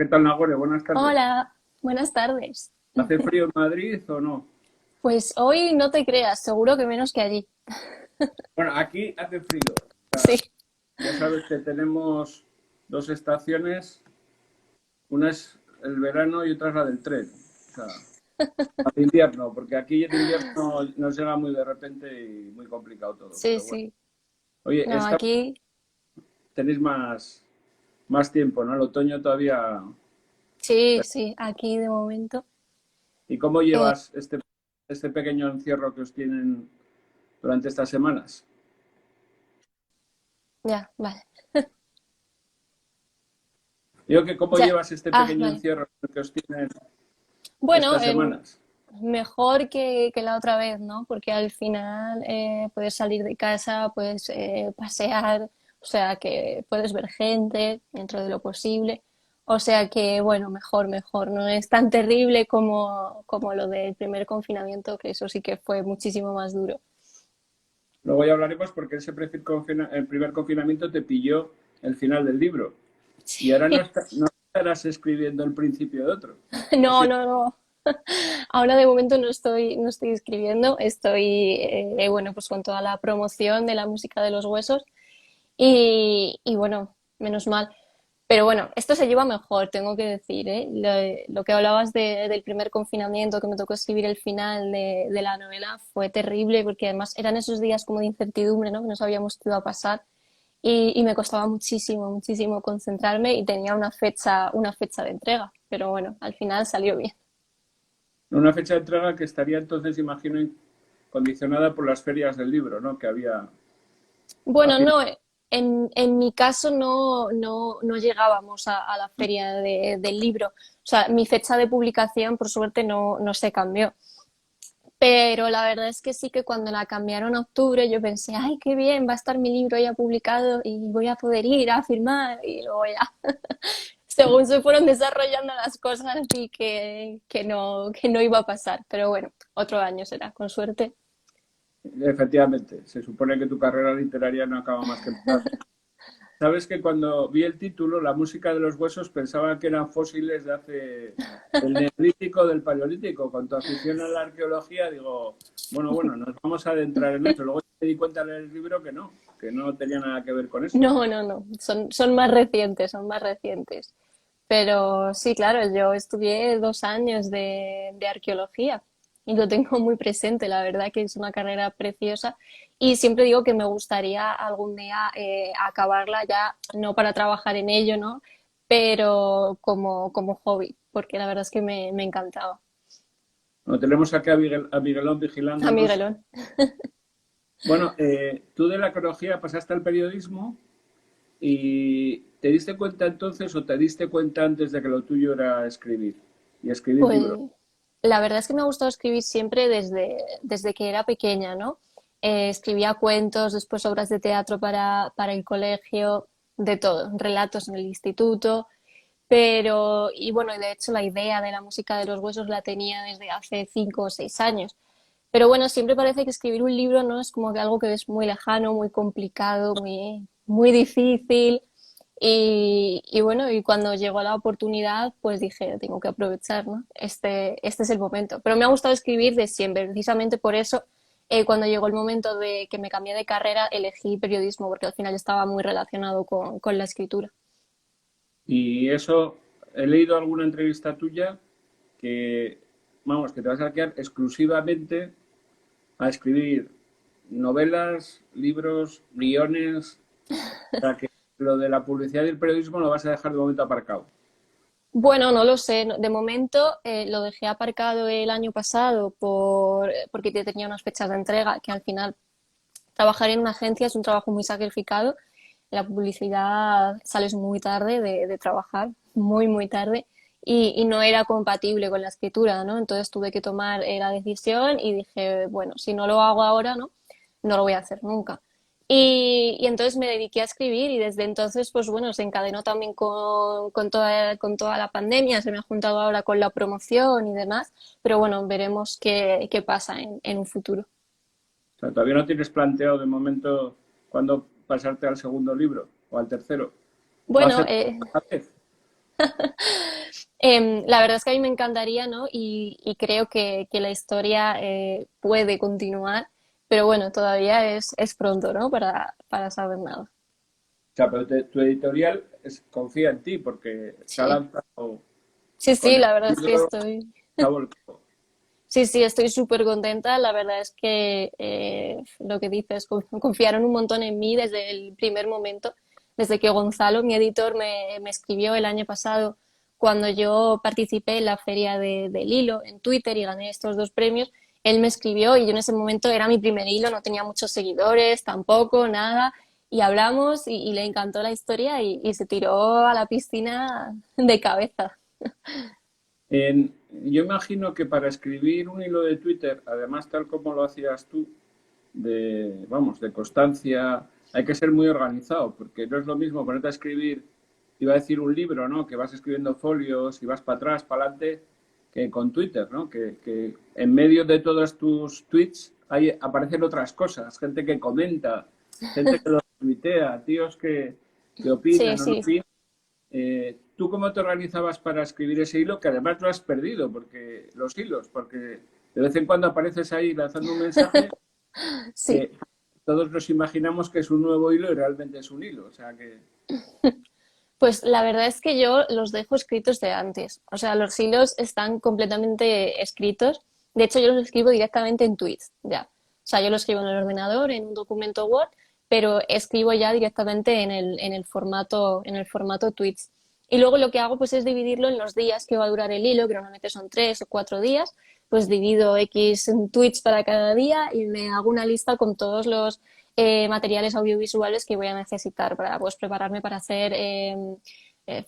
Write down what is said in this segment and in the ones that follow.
¿Qué tal, Nagore? Buenas tardes. Hola, buenas tardes. ¿Hace frío en Madrid o no? Pues hoy no te creas, seguro que menos que allí. Bueno, aquí hace frío. Sí, Ya sabes que tenemos dos estaciones, una es el verano y otra es la del tren. O sea, la de invierno, porque aquí en invierno nos llega muy de repente y muy complicado todo, sí, pero bueno. sí. Oye, No, aquí, tenéis más tiempo, ¿no? El otoño todavía. sí, sí, aquí de momento. ¿Y cómo Eh, llevas este pequeño encierro que os tienen durante estas semanas? ya, vale. Digo que cómo Ya, llevas este pequeño vale. encierro que os tienen Bueno, estas semanas. mejor que la otra vez, ¿no? Porque al final puedes salir de casa, puedes pasear, o sea que puedes ver gente dentro de lo posible. O sea que, bueno, mejor, mejor. No es tan terrible como lo del primer confinamiento, que eso sí que fue muchísimo más duro. Luego ya hablaremos porque el primer confinamiento te pilló el final del libro y ahora Sí. no estarás escribiendo el principio de otro. No, Así, no, no. Ahora de momento no estoy escribiendo, estoy, bueno, pues con toda la promoción de la música de los huesos. Y bueno, menos mal. Pero bueno, esto se lleva mejor, tengo que decir, ¿eh? Lo que hablabas del primer confinamiento, que me tocó escribir el final de la novela, fue terrible porque además eran esos días como de incertidumbre, ¿no? Que no sabíamos qué iba a pasar y me costaba muchísimo, muchísimo concentrarme y tenía una fecha de entrega. Pero bueno, al final salió bien. una fecha de entrega que estaría entonces, imagino, condicionada por las ferias del libro, ¿no? Que había a Bueno, fin- no, en mi caso no llegábamos a la feria del libro. O sea, mi fecha de publicación, por suerte, no se cambió. Pero la verdad es que sí que cuando la cambiaron a octubre yo pensé, ay, qué bien, va a estar mi libro ya publicado y voy a poder ir a firmar. Y luego ya, según se fueron desarrollando las cosas, vi que no iba a pasar. Pero bueno, otro año será, con suerte. Efectivamente, se supone que tu carrera literaria no acaba más que empezar. Sabes que cuando vi el título, La música de los huesos, pensaba que eran fósiles del Neolítico, del Paleolítico. Con tu afición a la arqueología, digo, bueno, nos vamos a adentrar en eso. Luego me di cuenta en el libro que no tenía nada que ver con eso. No, no, no, son más recientes, son más recientes. Pero sí, claro, yo estudié 2 años de arqueología y lo tengo muy presente. La verdad que es una carrera preciosa y siempre digo que me gustaría algún día acabarla ya, no para trabajar en ello, ¿no? Pero como hobby, porque la verdad es que me encantaba. Bueno, tenemos aquí a Miguelón A vigilándonos. Miguelón. Bueno, tú de la arqueología pasaste al periodismo y ¿te diste cuenta entonces o te diste cuenta antes de que lo tuyo era escribir y escribir libros? Pues la verdad es que me ha gustado escribir siempre desde que era pequeña, ¿no? Escribía cuentos, después obras de teatro para el colegio, de todo, relatos en el instituto, pero, y bueno, y de hecho la idea de la música de los huesos la tenía desde hace 5 o 6 años. Pero bueno, siempre parece que escribir un libro no es como que algo que es muy lejano, muy complicado, muy, muy difícil. Y bueno, y cuando llegó la oportunidad, pues dije, tengo que aprovechar, ¿no? Este es el momento. Pero me ha gustado escribir de siempre, precisamente por eso, cuando llegó el momento de que me cambié de carrera, elegí periodismo, porque al final estaba muy relacionado con la escritura. Y eso, he leído alguna entrevista tuya que, vamos, que te vas a quedar exclusivamente a escribir novelas, libros, guiones, o sea que lo de la publicidad y el periodismo lo vas a dejar de momento aparcado. Bueno, no lo sé. De momento lo dejé aparcado el año pasado porque tenía unas fechas de entrega que al final trabajar en una agencia es un trabajo muy sacrificado. La publicidad sales muy tarde de trabajar, muy, muy tarde, y no era compatible con la escritura, ¿no? Entonces tuve que tomar la decisión y dije, bueno, si no lo hago ahora, ¿no? No lo voy a hacer nunca. Y entonces me dediqué a escribir y desde entonces, pues bueno, se encadenó también con toda la pandemia, se me ha juntado ahora con la promoción y demás, pero bueno, veremos qué pasa en un futuro. O sea, todavía no tienes planteado de momento cuándo pasarte al segundo libro o al tercero. ¿O Bueno, hacer a la vez? La verdad es que a mí me encantaría, ¿no? Y creo que la historia puede continuar, pero bueno, todavía es pronto, ¿no? Para saber nada. O sea, pero tu editorial confía en ti porque se ha Sí, lanzado sí, con sí, el la verdad es que libro, estoy, se ha volcado. sí, sí, estoy súper contenta. La verdad es que lo que dices, confiaron un montón en mí desde el primer momento, desde que Gonzalo, mi editor, me escribió el año pasado cuando yo participé en la feria del hilo en Twitter y gané estos dos premios. Él me escribió y yo en ese momento era mi primer hilo, no tenía muchos seguidores, tampoco, nada. Y hablamos y le encantó la historia y se tiró a la piscina de cabeza. Yo imagino que para escribir un hilo de Twitter, además tal como lo hacías tú, vamos, de constancia, hay que ser muy organizado, porque no es lo mismo ponerte a escribir, iba a decir un libro, ¿no? Que vas escribiendo folios y vas para atrás, para adelante, que con Twitter, ¿no? Que en medio de todos tus tweets aparecen otras cosas, gente que comenta, gente que lo tuitea, tíos que Sí, opinan o no sí. opinan. ¿Tú cómo te organizabas para escribir ese hilo? Que además lo has perdido, porque los hilos, porque de vez en cuando apareces ahí lanzando un mensaje Sí. que todos nos imaginamos que es un nuevo hilo y realmente es un hilo. O sea que. Pues la verdad es que yo los dejo escritos de antes. O sea, los hilos están completamente escritos. De hecho, yo los escribo directamente en tweets, ya. O sea, yo lo escribo en el ordenador, en un documento Word, pero escribo ya directamente en el formato tweets. Y luego lo que hago pues es dividirlo en los días que va a durar el hilo, que normalmente son 3 o 4 días. Pues divido X en tweets para cada día y me hago una lista con todos los materiales audiovisuales que voy a necesitar para pues, prepararme para hacer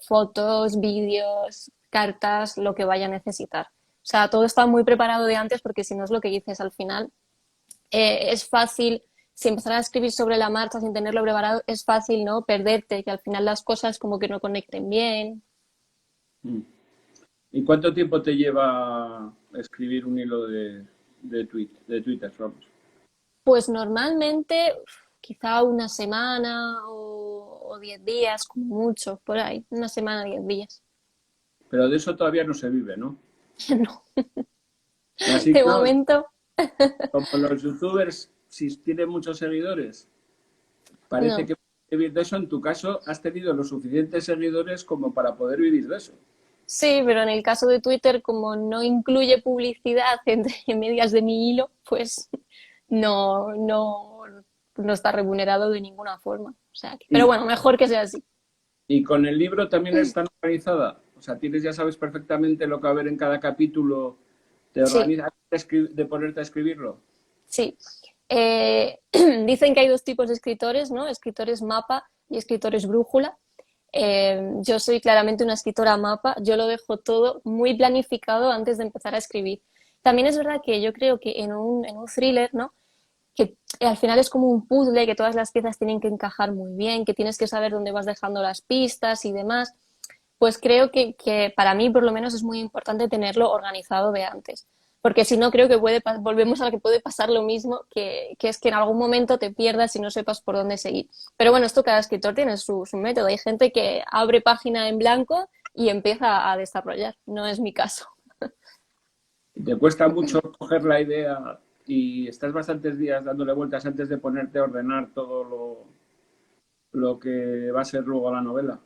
fotos, vídeos, cartas, lo que vaya a necesitar. O sea, todo está muy preparado de antes porque si no es lo que dices al final, es fácil, si empezar a escribir sobre la marcha sin tenerlo preparado, es fácil, ¿no? Perderte, que al final las cosas como que no conecten bien. Mm. ¿Y cuánto tiempo te lleva escribir un hilo de Twitter, vamos? Pues normalmente quizá una semana o 10 días, como mucho, por ahí, una semana, 10 días. Pero de eso todavía no se vive, ¿no? No, Así de que, momento como los youtubers, si tienen muchos seguidores, parece no. que puedes vivir de eso. En tu caso, has tenido los suficientes seguidores como para poder vivir de eso. Sí, pero en el caso de Twitter, como no incluye publicidad entre medias de mi hilo, pues no está remunerado de ninguna forma. O sea pero Y, bueno, mejor que sea así. y con el libro también es tan organizada. O sea, tienes, ya sabes perfectamente lo que va a haber en cada capítulo. Te Sí, organizas de ponerte a escribirlo. sí. Dicen que hay dos tipos de escritores, ¿no? Escritores mapa y escritores brújula. Yo soy claramente una escritora mapa, yo lo dejo todo muy planificado antes de empezar a escribir. También es verdad que yo creo que en un thriller, ¿no? Que al final es como un puzzle, que todas las piezas tienen que encajar muy bien, que tienes que saber dónde vas dejando las pistas y demás, pues creo que para mí por lo menos es muy importante tenerlo organizado de antes. Porque si no, creo que volvemos a lo que puede pasar lo mismo, que es que en algún momento te pierdas y no sepas por dónde seguir. Pero bueno, esto cada escritor tiene su método. Hay gente que abre página en blanco y empieza a desarrollar. No es mi caso. Te cuesta mucho coger la idea y estás bastantes días dándole vueltas antes de ponerte a ordenar todo lo que va a ser luego la novela.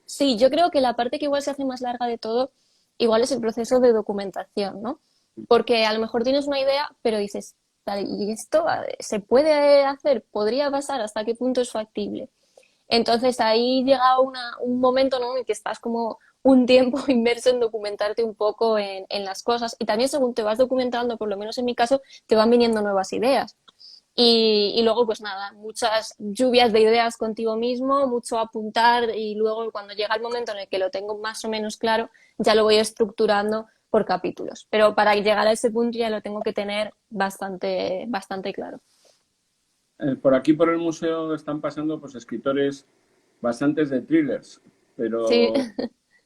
Sí, yo creo que la parte que igual se hace más larga de todo, igual es el proceso de documentación, ¿no? Porque a lo mejor tienes una idea, pero dices, "Vale, ¿y esto se puede hacer? ¿Podría pasar? ¿Hasta qué punto es factible? Entonces ahí llega un momento, ¿no? En el que estás como un tiempo inmerso en documentarte un poco en las cosas y también según te vas documentando, por lo menos en mi caso, te van viniendo nuevas ideas. Y luego, pues nada, muchas lluvias de ideas contigo mismo, mucho apuntar y luego cuando llega el momento en el que lo tengo más o menos claro, ya lo voy estructurando por capítulos. Pero para llegar a ese punto ya lo tengo que tener bastante, bastante claro. Por aquí, por el museo, están pasando pues escritores bastantes de thrillers, Sí, pero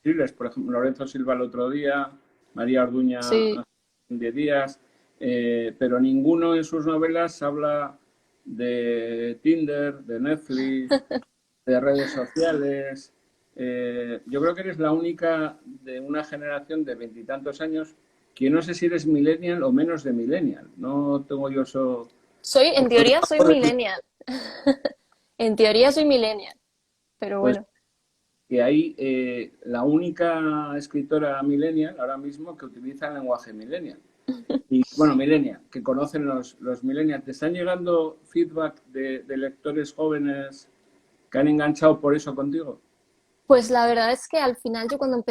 thrillers, por ejemplo, Lorenzo Silva el otro día, María Orduña sí, hace 10 días, pero ninguno en sus novelas habla de Tinder, de Netflix, de redes sociales. yo creo que eres la única de una generación de veintitantos años que no sé si eres millennial o menos de millennial. No tengo yo eso. En teoría soy millennial. En teoría soy millennial, pero Pues bueno. que hay la única escritora millennial ahora mismo que utiliza el lenguaje millennial. Y bueno, millennial, que conocen los millennials. ¿Te están llegando feedback de lectores jóvenes que han enganchado por eso contigo? Pues la verdad es que al final yo cuando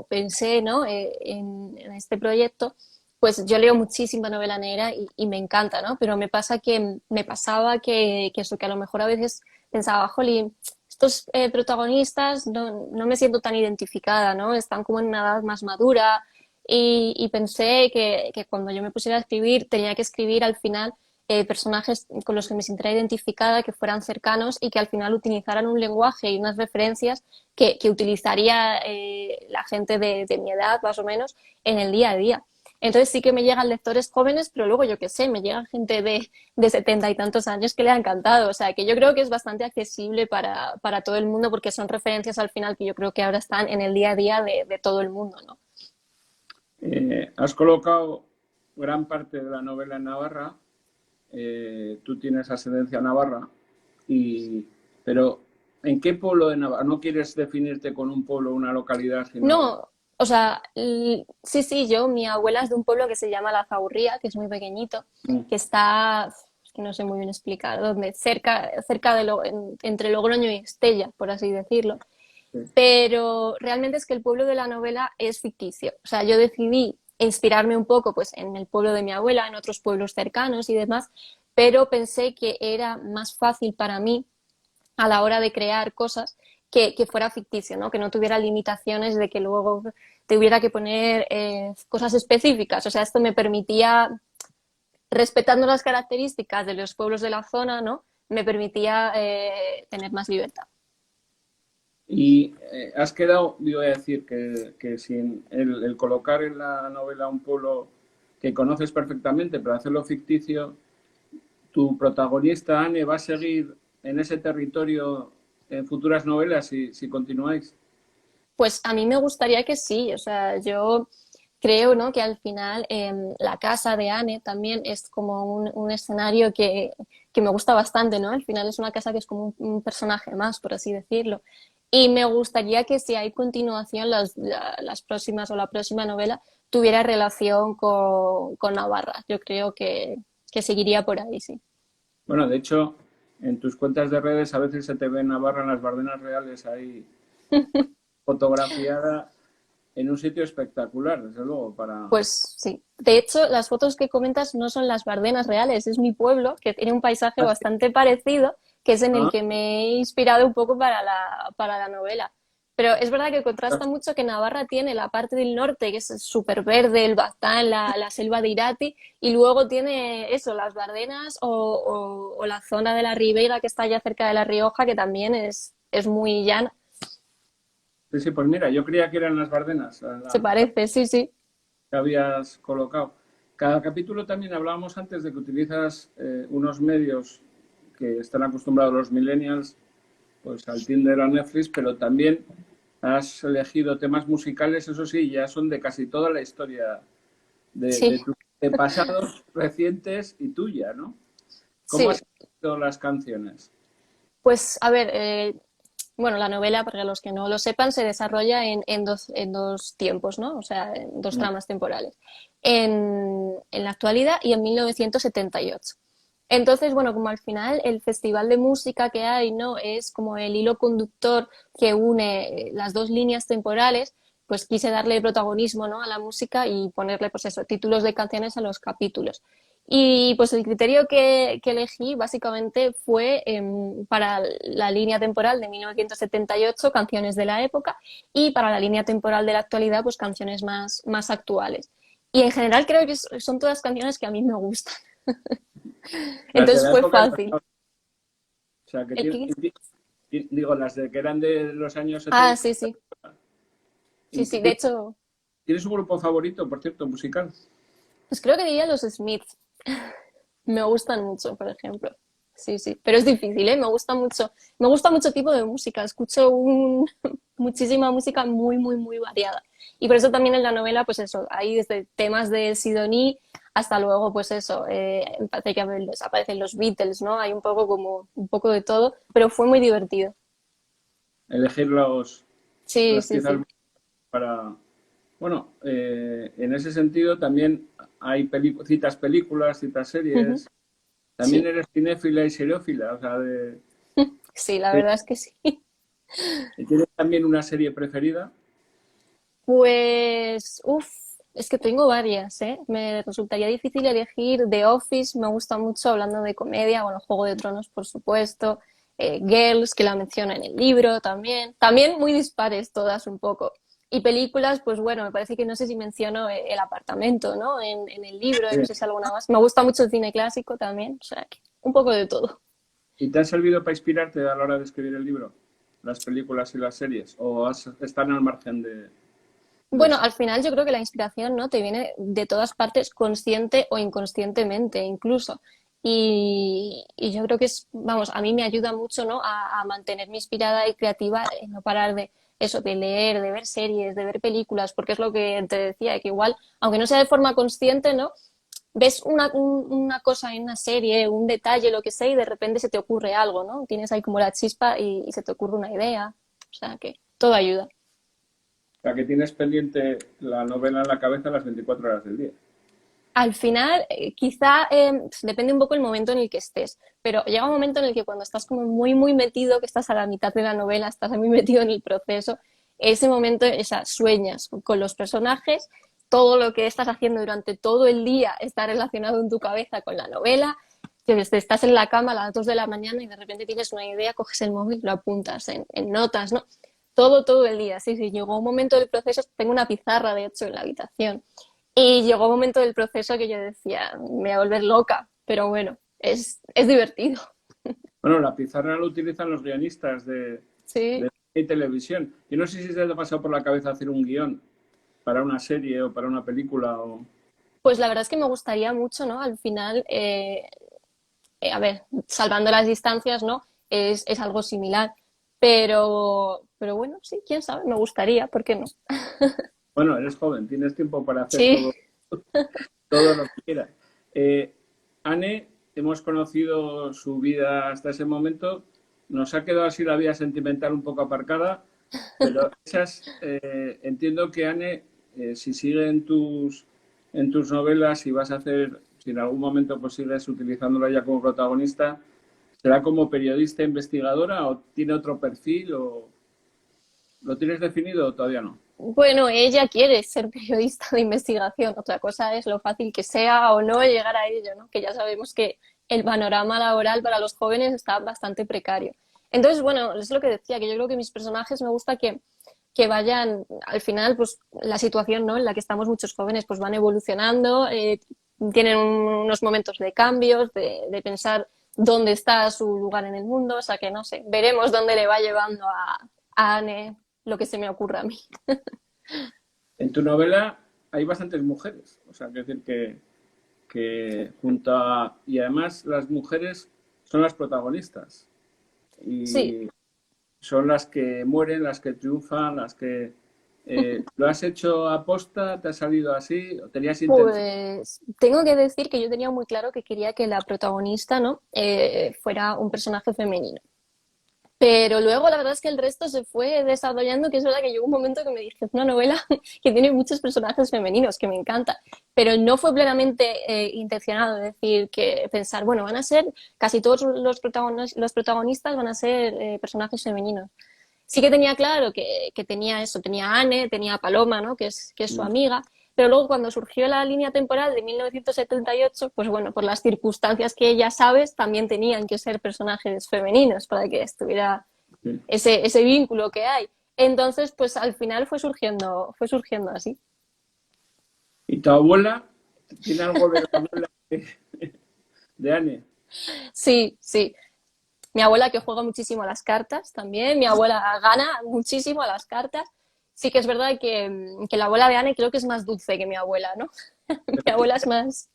pensé, ¿no? En este proyecto, pues yo leo muchísima novela negra y me encanta, ¿no? Pero me pasaba que eso, que a lo mejor a veces pensaba, jolín, estos protagonistas no me siento tan identificada, ¿no? Están como en una edad más madura y pensé que cuando yo me pusiera a escribir tenía que escribir al final personajes con los que me sintiera identificada, que fueran cercanos y que al final utilizaran un lenguaje y unas referencias que utilizaría la gente de mi edad, más o menos, en el día a día. Entonces sí que me llegan lectores jóvenes, pero luego yo qué sé, me llegan gente de 70 y tantos años que le ha encantado. O sea, que yo creo que es bastante accesible para todo el mundo porque son referencias al final que yo creo que ahora están en el día a día de todo el mundo, ¿no? Has colocado gran parte de la novela en Navarra. Tú tienes ascendencia navarra, pero ¿en qué pueblo de Navarra? No quieres definirte con un pueblo o una localidad, sino... No, o sea, sí, mi abuela es de un pueblo que se llama La Zaurría, que es muy pequeñito, Mm, que está, es que no sé muy bien explicar, dónde, cerca entre Logroño y Estella, por así decirlo. sí. Pero realmente es que el pueblo de la novela es ficticio. O sea, yo decidí inspirarme un poco pues, en el pueblo de mi abuela, en otros pueblos cercanos y demás, pero pensé que era más fácil para mí a la hora de crear cosas que fuera ficticio, ¿no? Que no tuviera limitaciones de que luego tuviera que poner cosas específicas. O sea, esto me permitía, respetando las características de los pueblos de la zona, ¿no? Me permitía tener más libertad. Y has quedado, yo voy a decir, que sin el colocar en la novela un pueblo que conoces perfectamente, pero hacerlo ficticio, tu protagonista, Anne, va a seguir en ese territorio en futuras novelas si continuáis. Pues a mí me gustaría que sí, o sea, yo creo, ¿no? Que al final la casa de Anne también es como un escenario que me gusta bastante, ¿no? Al final es una casa que es como un personaje más, por así decirlo. Y me gustaría que si hay continuación, las próximas o la próxima novela tuviera relación con Navarra. Yo creo que seguiría por ahí, sí. Bueno, de hecho, en tus cuentas de redes a veces se te ve en Navarra en las Bardenas Reales ahí fotografiada en un sitio espectacular, desde luego, para... Pues sí. De hecho, las fotos que comentas no son las Bardenas reales, es mi pueblo, que tiene un paisaje bastante parecido, que es en el Ah, que me he inspirado un poco para la novela. Pero es verdad que contrasta mucho que Navarra tiene la parte del norte, que es súper verde, el Baztán, la selva de Irati, y luego tiene eso, las Bardenas o la zona de la Ribera que está allá cerca de La Rioja, que también es muy llana. sí, sí, pues mira, yo creía que eran las Bardenas Se parece, sí, sí. que habías colocado. Cada capítulo también hablábamos antes de que utilizas unos medios que están acostumbrados los millennials, pues al Tinder, a Netflix, pero también has elegido temas musicales, eso sí, ya son de casi toda la historia Sí, de pasados, recientes y tuya, ¿no? ¿Cómo has sí. escrito las canciones? Pues a ver, bueno, la novela, para los que no lo sepan, se desarrolla en dos tiempos, ¿no? O sea, en dos tramas temporales. En la actualidad y en 1978. Entonces, bueno, como al final el festival de música que hay, ¿no? Es como el hilo conductor que une las dos líneas temporales, pues quise darle protagonismo, ¿no? A la música y ponerle, pues eso, títulos de canciones a los capítulos. Y pues el criterio que elegí básicamente fue para la línea temporal de 1978, canciones de la época, y para la línea temporal de la actualidad, pues canciones más actuales. Y en general creo que son todas canciones que a mí me gustan. Las de Entonces la fue época, fácil. o sea, que ¿El qué? digo, las de que eran de los años Ah, 70. sí, sí. Sí, ¿Y sí. De hecho, tienes un grupo favorito, por cierto, musical? pues creo que diría los Smiths. Me gustan mucho, por ejemplo. sí, sí. Pero es difícil, ¿eh? Me gusta mucho tipo de música. Escucho muchísima música muy, muy, muy variada. Y por eso también en la novela, pues eso, hay desde temas de Sidoní hasta luego, pues eso, parece que aparecen los Beatles, ¿no? Hay un poco como, un poco de todo, pero fue muy divertido. Elegir Sí, las sí, piezas sí. para... Bueno, en ese sentido también hay citas películas, citas Ujú. series. También Sí, eres cinéfila y seriófila, o sea, sí, la de- verdad es que sí. ¿tienes también una serie preferida? Pues, uff, es que tengo varias, ¿eh? Me resultaría difícil elegir The Office, me gusta mucho hablando de comedia, bueno, Juego de Tronos, por supuesto, Girls, que la menciona en el libro también. También muy dispares todas un poco. Y películas, pues bueno, me parece que no sé si menciono El apartamento, ¿no? En el libro, y no Sí. sé si alguna más. Me gusta mucho el cine clásico también, o sea, que un poco de todo. ¿Y te han servido para inspirarte a la hora de escribir el libro? ¿Las películas y las series? ¿O están al margen de Bueno, eso? al final yo creo que la inspiración, ¿no? Te viene de todas partes, consciente o inconscientemente, incluso. Y yo creo que es, vamos, a mí me ayuda mucho, ¿no? A mantenerme inspirada y creativa, no parar de eso, de leer, de ver series, de ver películas, porque es lo que te decía, que igual, aunque no sea de forma consciente, ¿no? Ves una cosa en una serie, un detalle, lo que sea, y de repente se te ocurre algo, ¿no? Tienes ahí como la chispa y se te ocurre una idea. O sea que todo ayuda. O sea, que tienes pendiente la novela en la cabeza las 24 horas del día. Al final, quizá depende un poco el momento en el que estés, pero llega un momento en el que cuando estás como muy, muy metido, que estás a la mitad de la novela, estás muy metido en el proceso, ese momento, sueñas con los personajes, todo lo que estás haciendo durante todo el día está relacionado en tu cabeza con la novela, que estás en la cama a las 2 de la mañana y de repente tienes una idea, coges el móvil, lo apuntas en notas, ¿no? Todo el día, sí, sí, llegó un momento del proceso, tengo una pizarra de hecho en la habitación y llegó un momento del proceso que yo decía, me voy a volver loca, pero bueno, es divertido. Bueno, la pizarra la utilizan los guionistas Sí, de televisión. Yo no sé si se te ha pasado por la cabeza hacer un guión para una serie o para una película o... pues la verdad es que me gustaría mucho, ¿no? Al final, a ver, salvando las distancias, ¿no? Es algo similar, pero bueno, sí, quién sabe, me gustaría, ¿por qué no? Bueno, eres joven, tienes tiempo para hacer Sí, todo lo que quieras. Eh, Anne, hemos conocido su vida hasta ese momento. Nos ha quedado así la vida sentimental un poco aparcada, pero entiendo que Anne, si sigue en tus novelas y vas a hacer, si en algún momento pues sigues utilizándola ya como protagonista, ¿será como periodista investigadora o tiene otro perfil o lo tienes definido o todavía no? bueno, ella quiere ser periodista de investigación. Otra cosa es lo fácil que sea o no llegar a ello, ¿no? Que ya sabemos que el panorama laboral para los jóvenes está bastante precario. Entonces, bueno, es lo que decía, que yo creo que mis personajes me gusta que vayan, al final, pues la situación, ¿no? En la que estamos muchos jóvenes, pues van evolucionando, tienen unos momentos de cambios, de pensar dónde está su lugar en el mundo, o sea que no sé, veremos dónde le va llevando a Anne lo que se me ocurra a mí. En tu novela hay bastantes mujeres, o sea, quiero decir que junto a... Y además las mujeres son las protagonistas Sí, y son las que mueren, las que triunfan, las que... ¿Lo has hecho a posta? ¿Te ha salido así? ¿O tenías intención? pues tengo que decir que yo tenía muy claro que quería que la protagonista, ¿no? Fuera un personaje femenino. Pero luego la verdad es que el resto se fue desarrollando, que es verdad que llegó un momento que me dije, es una novela que tiene muchos personajes femeninos, que me encanta, pero no fue plenamente intencionado, es decir, que pensar, bueno, van a ser, casi todos los protagonistas van a ser personajes femeninos. Sí que tenía claro que tenía eso, tenía a Anne, tenía a Paloma, ¿no? Que es su amiga, pero luego cuando surgió la línea temporal de 1978, pues bueno, por las circunstancias que ya sabes, también tenían que ser personajes femeninos para que estuviera Sí. ese vínculo que hay. Entonces, pues al final fue surgiendo así. ¿Y tu abuela? ¿Tiene algo de la abuela de Anne? Sí, sí. Mi abuela que juega muchísimo a las cartas también, mi abuela gana muchísimo a las cartas. Sí que es verdad que la abuela de Anne creo que es más dulce que mi abuela, ¿no? Mi abuela es más...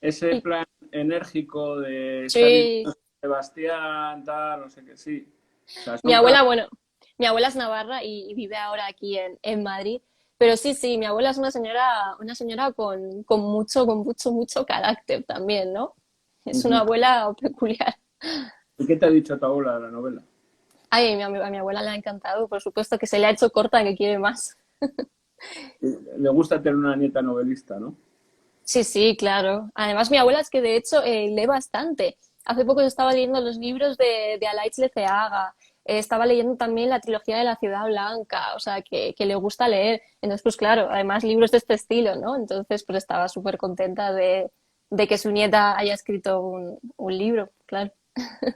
Ese plan enérgico de estar Sí, Sebastián, tal, no sé qué, sí. O sea, Mi son abuela, bueno, mi abuela es navarra y vive ahora aquí en Madrid. Pero sí, sí, mi abuela es una señora con mucho carácter también, ¿no? Es una Ujú. abuela peculiar. ¿Y qué te ha dicho tu abuela de la novela? Ay, a mi abuela le ha encantado, por supuesto que se le ha hecho corta, que quiere más. Le gusta tener una nieta novelista, ¿no? Sí, sí, claro. Además, mi abuela es que de hecho lee bastante. Hace poco estaba leyendo los libros de Alaitz Leceaga, estaba leyendo también la trilogía de la Ciudad Blanca, o sea, que le gusta leer. Entonces, pues claro, además libros de este estilo, ¿no? Entonces, pues estaba súper contenta de que su nieta haya escrito un libro, claro.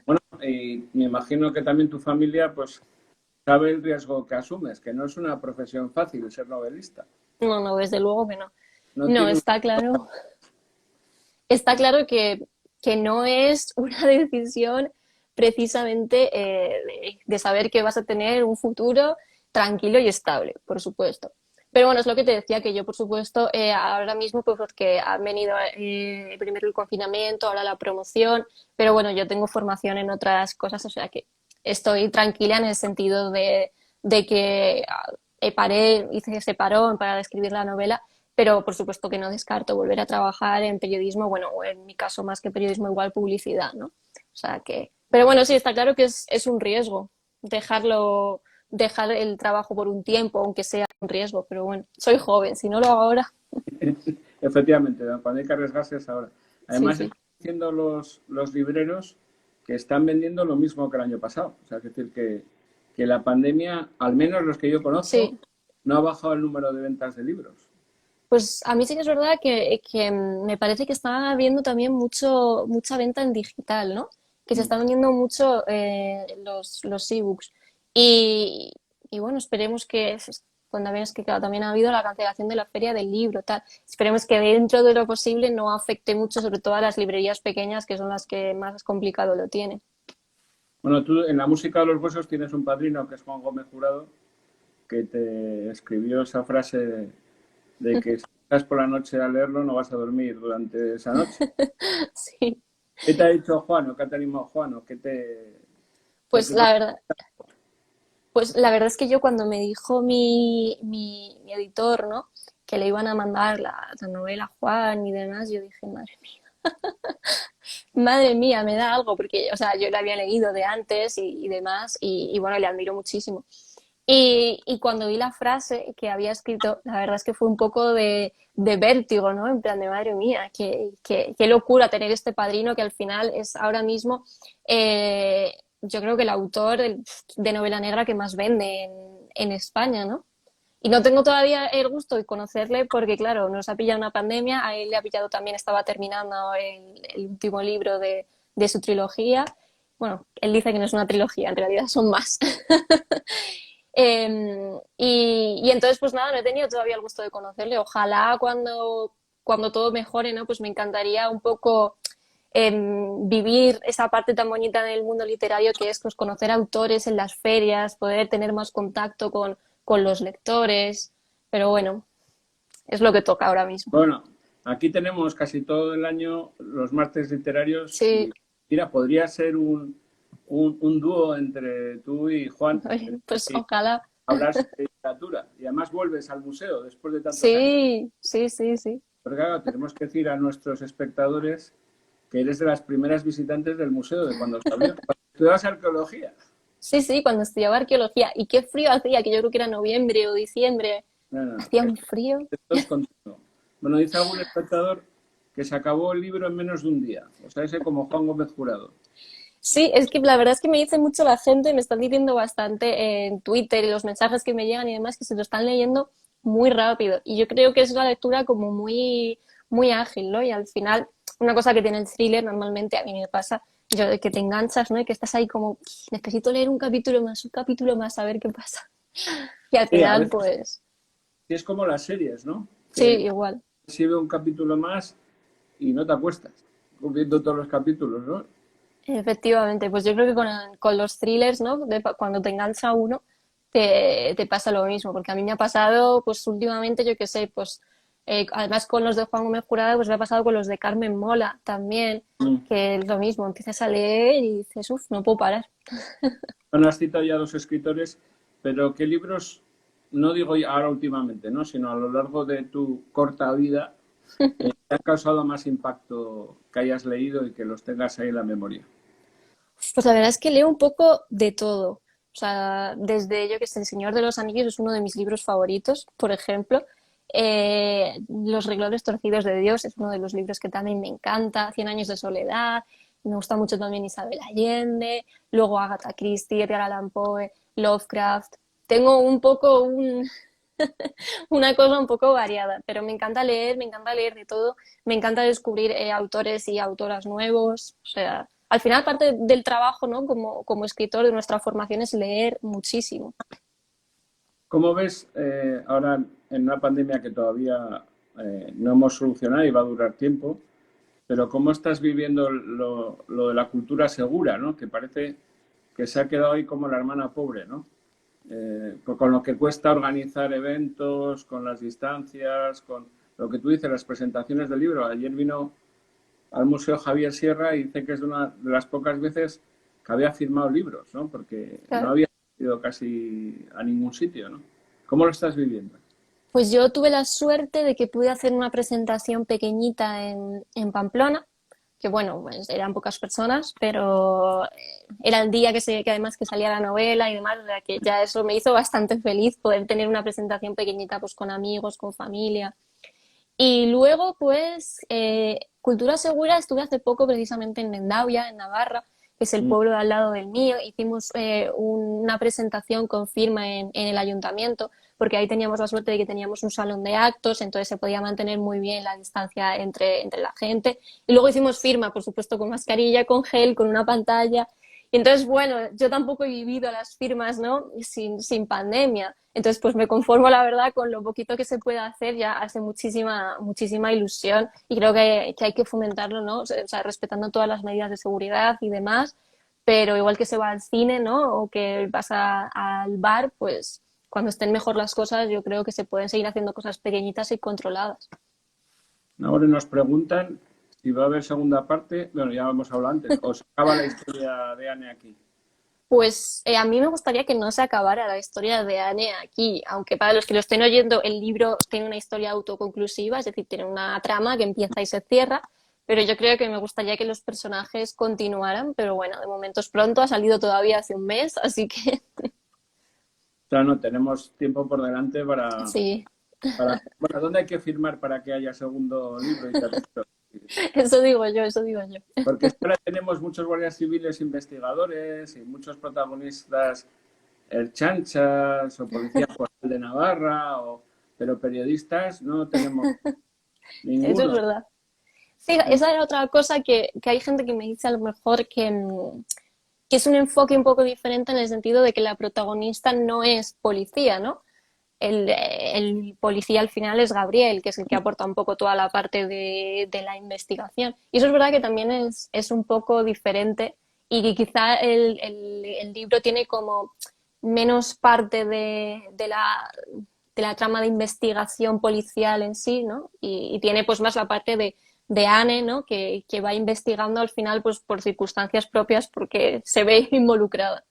Bueno, y me imagino que también tu familia, pues, sabe el riesgo que asumes, que no es una profesión fácil ser novelista. No, no, desde luego que no. No No, tiene está claro que no es una decisión precisamente de saber que vas a tener un futuro tranquilo y estable, por supuesto. Pero bueno, es lo que te decía, que yo, por supuesto, ahora mismo, pues porque han venido primero el confinamiento, ahora la promoción, pero bueno, yo tengo formación en otras cosas, o sea que estoy tranquila en el sentido de que hice ese parón para escribir la novela, pero por supuesto que no descarto volver a trabajar en periodismo, bueno, o en mi caso más que periodismo, igual publicidad, ¿no? O sea que, pero bueno, sí, está claro que es un riesgo dejar el trabajo por un tiempo, aunque sea un riesgo, pero bueno, soy joven, si no lo hago ahora, Efectivamente, cuando hay que arriesgarse es ahora. sí, Además, sí. están diciendo los libreros que están vendiendo lo mismo que el año pasado. O sea, es decir, que la pandemia, al menos los que yo conozco, Sí, no ha bajado el número de ventas de libros. pues a mí sí que es verdad que me parece que está habiendo también mucha venta en digital, ¿no? Que se Mm. están vendiendo mucho los ebooks. Y, y bueno, esperemos cuando ves que claro, también ha habido la cancelación de la feria del libro, tal. Esperemos que dentro de lo posible no afecte mucho, sobre todo a las librerías pequeñas, que son las que más complicado lo tienen. Bueno, tú en la música de los huesos tienes un padrino que es Juan Gómez Jurado, que te escribió esa frase de que si estás por la noche a leerlo no vas a dormir durante esa noche. Sí, ¿Qué te ha dicho Juan o qué te ha animado Juan o pues la verdad, Pues la verdad es que yo cuando me dijo mi editor, ¿no? Que le iban a mandar la novela a Juan y demás, yo dije, madre mía, me da algo, porque, o sea, yo la había leído de antes y demás, y bueno, le admiro muchísimo. Y cuando vi la frase que había escrito, la verdad es que fue un poco de vértigo, ¿no? En plan de madre mía, qué locura tener este padrino que al final es ahora mismo, yo creo que el autor de novela negra que más vende en España, ¿no? Y no tengo todavía el gusto de conocerle porque, claro, nos ha pillado una pandemia, a él le ha pillado también, estaba terminando el último libro de su trilogía. Bueno, él dice que no es una trilogía, en realidad son más. Y entonces, pues nada, no he tenido todavía el gusto de conocerle. Ojalá cuando todo mejore, ¿no? Pues me encantaría un poco vivir esa parte tan bonita del mundo literario que es pues, conocer autores en las ferias, poder tener más contacto con los lectores. Pero bueno, es lo que toca ahora mismo. bueno, aquí tenemos casi todo el año los martes literarios Sí, y mira, podría ser un dúo entre tú y Juan pues y ojalá. hablar de literatura. Y además vuelves al museo después de tantos años. Sí, sí, sí, sí. Porque claro, tenemos que decir a nuestros espectadores que eres de las primeras visitantes del museo de cuando se abrió. Cuando estudiabas arqueología. Sí, sí, cuando estudiaba arqueología. ¿Y qué frío hacía? Que yo creo que era noviembre o diciembre. No, no, no. Hacía un frío. Esto es continuo. Bueno, dice algún espectador que se acabó el libro en menos de un día. O sea, ese como Juan Gómez Jurado. Sí, es que la verdad es que me dice mucho la gente, me están diciendo bastante en Twitter y los mensajes que me llegan y demás que se lo están leyendo muy rápido. Y yo creo que es una lectura como muy ágil, ¿no? Y al final, una cosa que tiene el thriller normalmente, a mí me pasa, yo de que te enganchas, ¿no? Y que estás ahí como, necesito leer un capítulo más, a ver qué pasa. Y al Sí, a final, veces pues, sí es como las series, ¿no? sí, Que igual. sirve un capítulo más y no te acuestas viendo todos los capítulos, ¿no? Efectivamente, pues yo creo que con los thrillers, ¿no? Cuando te engancha uno, te pasa lo mismo, porque a mí me ha pasado, pues últimamente, yo qué sé, pues Además, con los de Juan Gómez Jurado, pues me ha pasado con los de Carmen Mola también, Mm. que es lo mismo, empiezas a leer y dices, uff, no puedo parar. Bueno, has citado ya dos escritores, pero ¿qué libros, no digo ya ahora últimamente, ¿no? Sino a lo largo de tu corta vida, te han causado más impacto que hayas leído y que los tengas ahí en la memoria? Pues la verdad es que leo un poco de todo. O sea, desde yo que sé, El Señor de los Anillos es uno de mis libros favoritos, por ejemplo. Los renglones torcidos de Dios es uno de los libros que también me encanta. Cien años de soledad. Me gusta mucho también Isabel Allende. Luego Agatha Christie, Edgar Allan Poe, Lovecraft. Tengo un poco una cosa un poco variada, pero me encanta leer de todo. Me encanta descubrir autores y autoras nuevos. O sea, al final parte del trabajo, ¿no? Como escritor de nuestra formación es leer muchísimo. ¿Cómo ves ahora en una pandemia que todavía no hemos solucionado y va a durar tiempo? Pero ¿cómo estás viviendo lo de la cultura segura, ¿no? Que parece que se ha quedado ahí como la hermana pobre, ¿no? Con lo que cuesta organizar eventos, con las distancias, con lo que tú dices, las presentaciones del libro. Ayer vino al Museo Javier Sierra y dice que es una de las pocas veces que había firmado libros, ¿no? Porque no Claro. había ido casi a ningún sitio, ¿no? ¿Cómo lo estás viviendo? Pues yo tuve la suerte de que pude hacer una presentación pequeñita en Pamplona, que bueno, pues eran pocas personas, pero era el día que además que salía la novela y demás, o sea que ya eso me hizo bastante feliz poder tener una presentación pequeñita pues con amigos, con familia. Y luego, pues, Cultura Segura, estuve hace poco precisamente en Mendavia, en Navarra, que es el Mm. pueblo de al lado del mío. Hicimos una presentación con firma en el ayuntamiento, porque ahí teníamos la suerte de que teníamos un salón de actos, entonces se podía mantener muy bien la distancia entre la gente. Y luego hicimos firma, por supuesto, con mascarilla, con gel, con una pantalla. Y entonces, bueno, yo tampoco he vivido las firmas, ¿no? Sin pandemia. Entonces, pues me conformo, la verdad, con lo poquito que se puede hacer, ya hace muchísima ilusión y creo que hay que fomentarlo, ¿no? O sea, respetando todas las medidas de seguridad y demás, pero igual que se va al cine, ¿no? O que vas al bar, pues cuando estén mejor las cosas, yo creo que se pueden seguir haciendo cosas pequeñitas y controladas. Ahora nos preguntan si va a haber segunda parte. Bueno, ya hemos hablado antes. ¿O se acaba la historia de Anne aquí? Pues a mí me gustaría que no se acabara la historia de Anne aquí, aunque para los que lo estén oyendo, el libro tiene una historia autoconclusiva, es decir, tiene una trama que empieza y se cierra, pero yo creo que me gustaría que los personajes continuaran, pero bueno, de momento es pronto, ha salido todavía hace un mes, así que O sea, no tenemos tiempo por delante sí, bueno, ¿dónde hay que firmar para que haya segundo libro y tercero? eso digo yo, eso digo yo. Porque ahora tenemos muchos guardias civiles investigadores y muchos protagonistas erchanchas o policía foral de Navarra, pero periodistas no tenemos Eso es ninguno. verdad. Sí, esa era otra cosa que hay gente que me dice a lo mejor que es un enfoque un poco diferente en el sentido de que la protagonista no es policía, ¿no? El policía al final es Gabriel, que es el que aporta un poco toda la parte de la investigación. Y eso es verdad que también es un poco diferente y que quizá el libro tiene como menos parte de la trama de investigación policial en sí, ¿no? Y tiene pues más la parte de Anne, ¿no? Que va investigando al final pues por circunstancias propias porque se ve involucrada.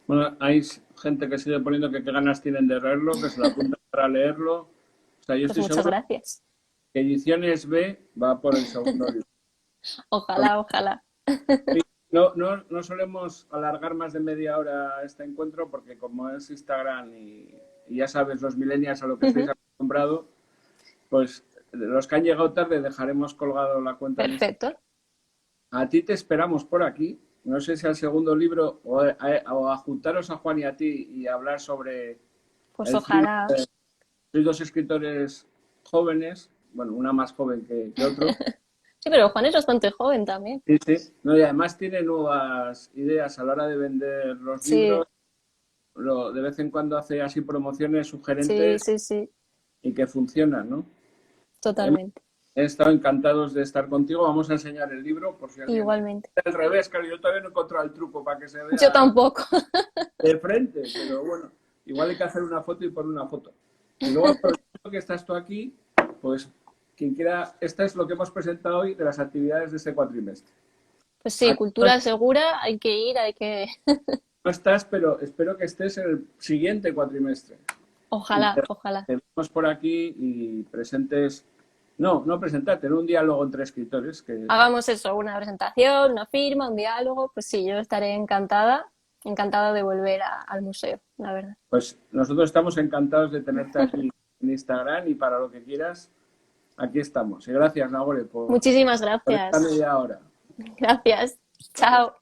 Bueno, hay gente que sigue poniendo que qué ganas tienen de leerlo, que se lo apuntan para leerlo. O sea, yo Pues estoy muchas seguro gracias. que Ediciones B va por el segundo libro. Ojalá, ojalá. No solemos alargar más de media hora este encuentro porque como es Instagram y ya sabes, los millennials a lo que estáis Ujú. acostumbrados, pues los que han llegado tarde dejaremos colgado la cuenta en Instagram. Perfecto. A ti te esperamos por aquí. No sé si al segundo libro o a juntaros a Juan y a ti y hablar sobre Pues el thriller. ojalá. Sois dos escritores jóvenes, bueno, una más joven que otro. Sí, pero Juan es bastante joven también. Sí, sí. No, y además tiene nuevas ideas a la hora de vender los Sí, libros. De vez en cuando hace así promociones sí, sugerentes sí, sí, y que funcionan, ¿no? Hemos totalmente. estado encantados de estar contigo. Vamos a enseñar el libro por si alguien... Igualmente. Al revés, claro, yo todavía no he encontrado el truco para que se Yo vea tampoco. de frente, pero bueno, igual hay que hacer una foto y poner una foto. Y luego, aprovechando que estás tú aquí, pues quien quiera, esta es lo que hemos presentado hoy de las actividades de este cuatrimestre. Pues sí, Aquí cultura segura, hay que ir, hay que... no estás, pero espero que estés en el siguiente cuatrimestre. Y Ojalá, ojalá. te vemos por aquí y presentes, no presentarte, en un diálogo entre escritores. Hagamos eso, una presentación, una firma, un diálogo. Pues sí, yo estaré encantada, encantada de volver al museo, la verdad. Pues nosotros estamos encantados de tenerte aquí en Instagram y para lo que quieras, aquí estamos. Y gracias, Nagore, por Muchísimas esta gracias. media hora. Gracias. Chao.